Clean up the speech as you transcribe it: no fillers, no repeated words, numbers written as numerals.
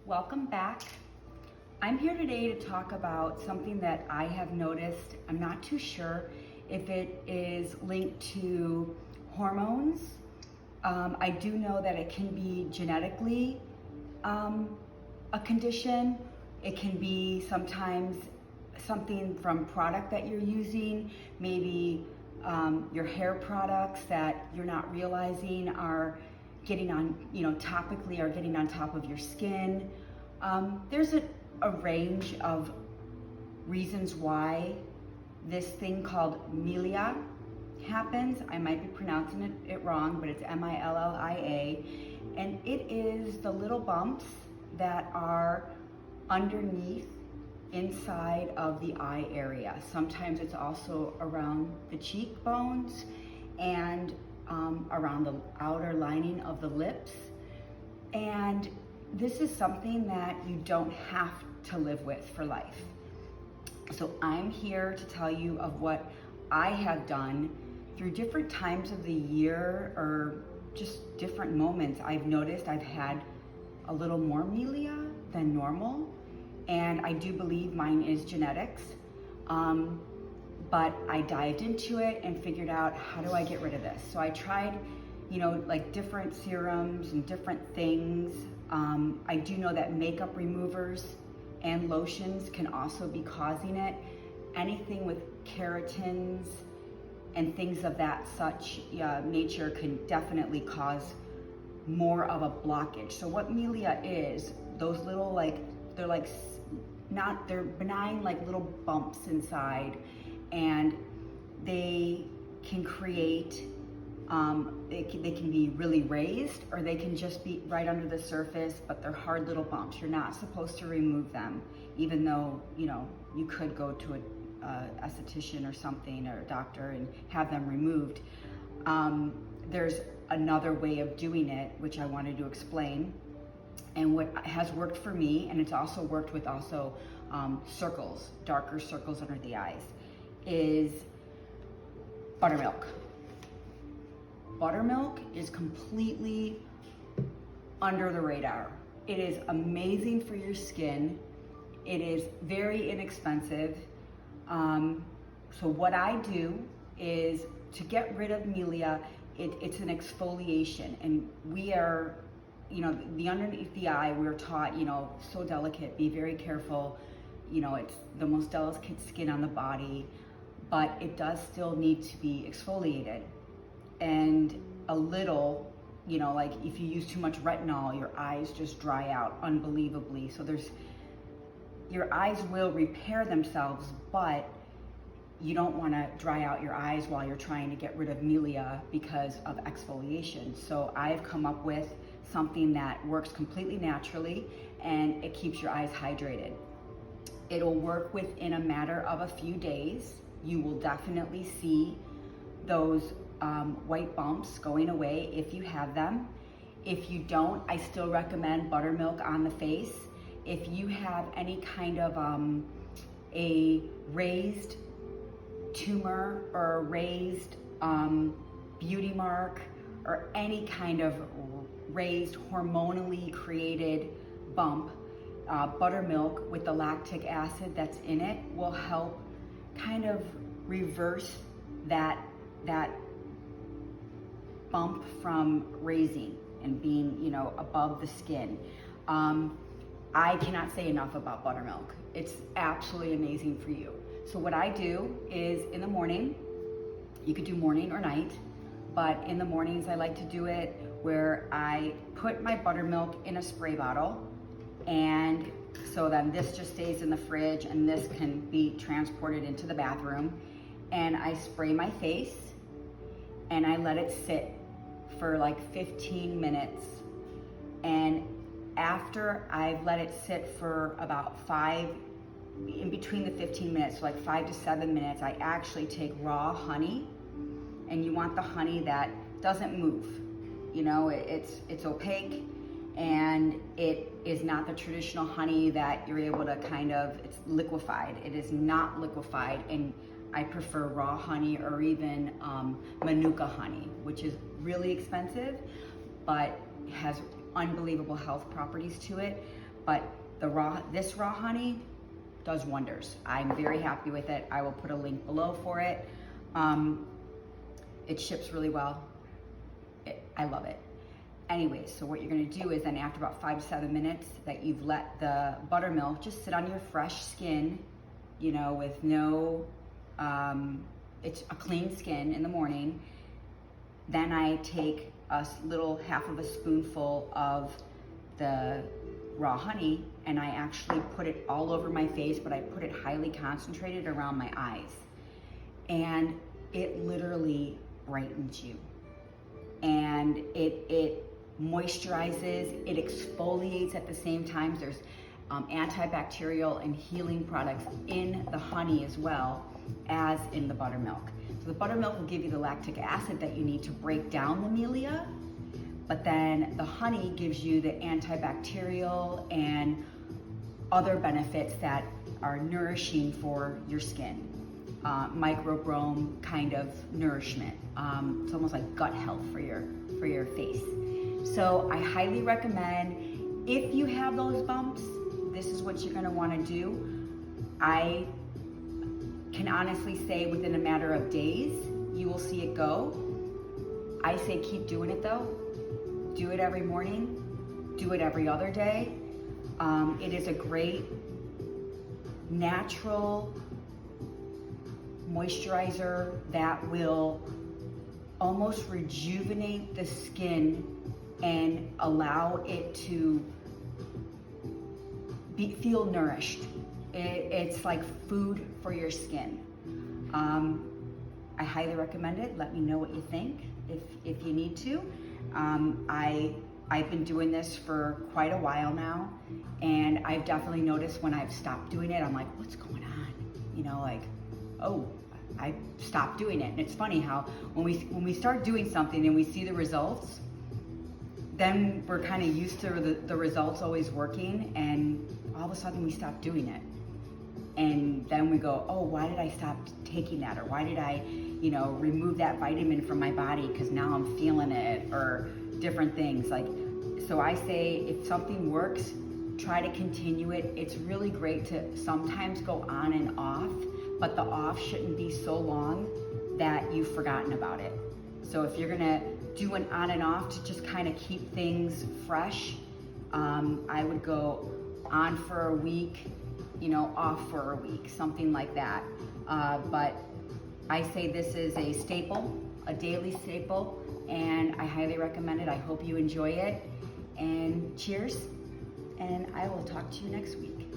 Welcome back. I'm here today to talk about something that I have noticed. I'm not too sure if it is linked to hormones. I do know that it can be genetically a condition. It can be sometimes something from product that you're using, maybe your hair products that you're not realizing are getting on, topically are getting on top of your skin. There's a range of reasons why this thing called Milia happens. I might be pronouncing it wrong, but it's M-I-L-L-I-A. And it is the little bumps that are underneath inside of the eye area. Sometimes it's also around the cheekbones and around the outer lining of the lips. And this is something that you don't have to live with for life. So I'm here to tell you of what I have done through different times of the year or just different moments. I've noticed I've had a little more Milia than normal, and I do believe mine is genetics. But I dived into it and figured out, how do I get rid of this? So I tried, like different serums and different things. I do know that makeup removers and lotions can also be causing it. Anything with keratins and things of that such nature can definitely cause more of a blockage. So what Milia is, those little they're benign like little bumps inside, and they can create, they can be really raised, or they can just be right under the surface, but they're hard little bumps. You're not supposed to remove them, even though, you could go to a esthetician or something, or a doctor, and have them removed. There's another way of doing it, which I wanted to explain. And what has worked for me, and it's also worked with circles, darker circles under the eyes, is buttermilk. Buttermilk is completely under the radar. It is amazing for your skin. It is very inexpensive. So what I do is, to get rid of Milia, it's an exfoliation, and we are, the underneath the eye, we're taught, so delicate, be very careful. It's the most delicate skin on the body, but it does still need to be exfoliated. And a little, like if you use too much retinol, your eyes just dry out unbelievably. So your eyes will repair themselves, but you don't want to dry out your eyes while you're trying to get rid of Milia because of exfoliation. So I've come up with something that works completely naturally, and it keeps your eyes hydrated. It'll work within a matter of a few days. You will definitely see those white bumps going away if you have them. If you don't, I still recommend buttermilk on the face. If you have any kind of a raised tumor or a raised beauty mark, or any kind of raised hormonally created bump, buttermilk with the lactic acid that's in it will help kind of reverse that bump from raising and being, above the skin. I cannot say enough about buttermilk. It's absolutely amazing for you. So what I do is, in the morning, you could do morning or night, but in the mornings I like to do it where I put my buttermilk in a spray bottle, and so then this just stays in the fridge, and this can be transported into the bathroom, and I spray my face and I let it sit for like 15 minutes. And after I've let it sit for about in between the 15 minutes, so like 5 to 7 minutes, I actually take raw honey, and you want the honey that doesn't move. It's opaque, and it is not the traditional honey that you're able to it's liquefied. It is not liquefied, and I prefer raw honey, or even Manuka honey, which is really expensive, but has unbelievable health properties to it. but this raw honey does wonders. I'm very happy with it. I will put a link below for it. It ships really well. I love it. Anyways, so what you're gonna do is then after about 5 to 7 minutes that you've let the buttermilk just sit on your fresh skin, you know, with no, it's a clean skin in the morning. Then I take a little half of a spoonful of the raw honey and I actually put it all over my face, but I put it highly concentrated around my eyes. And it literally brightens you. And it moisturizes, it exfoliates at the same time. There's antibacterial and healing products in the honey as well as in the buttermilk. So the buttermilk will give you the lactic acid that you need to break down the milia, but then the honey gives you the antibacterial and other benefits that are nourishing for your skin. Microbiome kind of nourishment. It's almost like gut health for your face. So I highly recommend, if you have those bumps, this is what you're gonna wanna do. I can honestly say within a matter of days, you will see it go. I say keep doing it though. Do it every morning, do it every other day. It is a great natural moisturizer that will almost rejuvenate the skin and allow it to feel nourished. It's like food for your skin. I highly recommend it. Let me know what you think if you need to. I've been doing this for quite a while now, and I've definitely noticed when I've stopped doing it, I'm like, what's going on? You know, like, oh, I stopped doing it. And it's funny how when we start doing something and we see the results, then we're kind of used to the results always working, and all of a sudden we stop doing it. And then we go, oh, why did I stop taking that? Or why did I, you know, remove that vitamin from my body because now I'm feeling it, or different things. Like, so I say if something works, try to continue it. It's really great to sometimes go on and off, but the off shouldn't be so long that you've forgotten about it. So if you're gonna do an on and off to just kind of keep things fresh, I would go on for a week, you know, off for a week, something like that. But I say this is a staple, a daily staple, and I highly recommend it. I hope you enjoy it, and cheers, and I will talk to you next week.